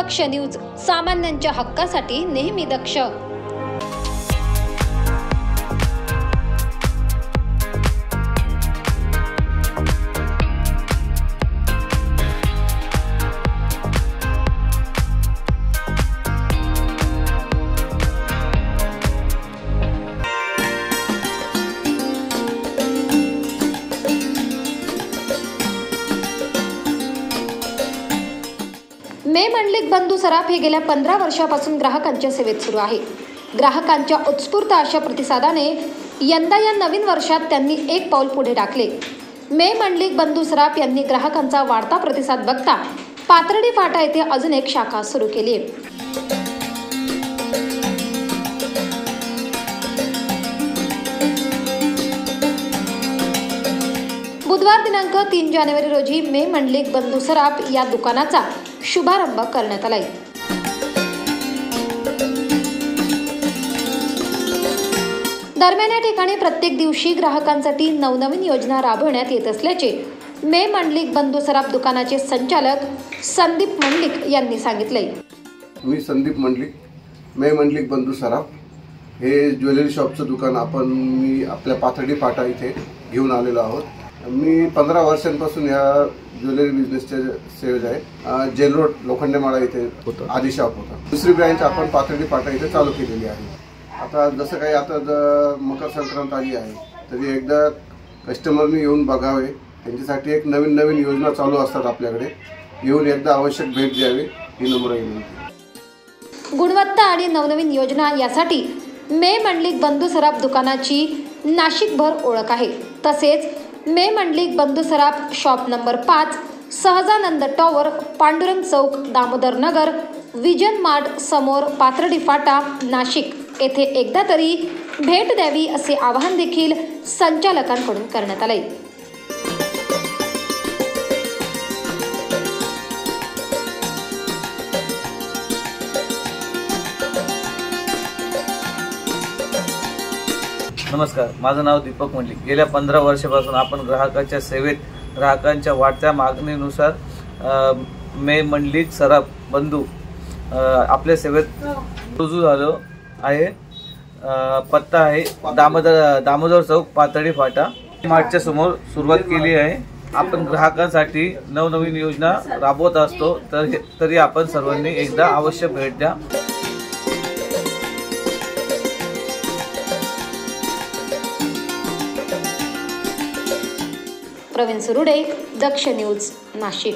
दक्ष news, सामान्यांच्या हक्कासाठी नेहमी दक्ष। मे मंडलिक बंधू सराफ हे गेल्या 15 वर्षापासून ग्राहकांच्या सेवेत सुरू आहे। ग्राहकांच्या उत्स्फूर्त अशा प्रतिसादाने यंदा या नवीन वर्षात त्यांनी एक पाऊल पुढे टाकले। मे मंडलिक बंधू सराफ यांनी ग्राहकांचा वाढता प्रतिसाद बघता पाथर्डी फाटा येथे अजून एक शाखा सुरू केली आहे। बुधवार दिनांक 3 जानेवारी रोजी मे मंडलिक बंधू सराफ या दुकानाचा शुभारंभ करण्यात आला आहे। दरम्यान या ठिकाणी प्रत्येक दिवशी ग्राहकांसाठी नवनवीन योजना राबवण्यात येत असल्याचे मे मंडलिक बंधू सराफ दुकानाचे संचालक संदीप मंडलिक यांनी सांगितले। मी संदीप मंडलिक, मे मंडलिक बंधू सराफ हे ज्वेलरी शॉपचं दुकान मी आपल्या पाथर्डी फाटा इथे घेऊन आलेलो आहोत। मी 15 वर्षांपासून या ज्वेलरी बिझनेसच्या सेवेत आहे। जेल रोड लोखंडेमाळा इथे आधी शॉप होता। दुसरी ब्रँच आपण पाथर्डी फाटा इथे चालू केलेली आहे। आता जसं काही आता मकर संक्रांत आली आहे तरी एकदा कस्टमरनी येऊन बघावे, त्यांच्यासाठी एक नवीन योजना चालू असतात आपल्याकडे, येऊन एकदा आवश्यक भेट द्यावी ही नम्र विनंती। गुणवत्ता आणि नवनवीन योजना यासाठी मे मंडलिक बंधू सराफ दुकानाची नाशिकभर ओळख आहे। तसेच मे Mandlik Bandhu Saraf shop number 5, Sahajanand tower, Pandurang Chowk, Damodar Nagar, vision mart समोर, पाथर्डी फाटा, नाशिक येथे एकदा तरी भेट द्यावी असे आवाहन देखील संचालकांकडून करण्यात आले। नमस्कार, माझं नाव दीपक मंडलिक। गेल्या 15 वर्षापासून आपण ग्राहकाच्या सेवेत, ग्राहकांच्या वाढत्या मागणीनुसार मे मंडलिक सराफ बंधू आपल्या सेवेत रुजू झालो आहे। पत्ता आहे दामोदर चौक, पाथर्डी फाटा मार्टच्या समोर सुरुवात केली आहे। आपण ग्राहकांसाठी नवनवीन योजना राबवत असतो, तरी आपण सर्वांनी एकदा अवश्य भेट द्या। प्रवीण सुरुडे, दक्ष न्यूज, नाशिक।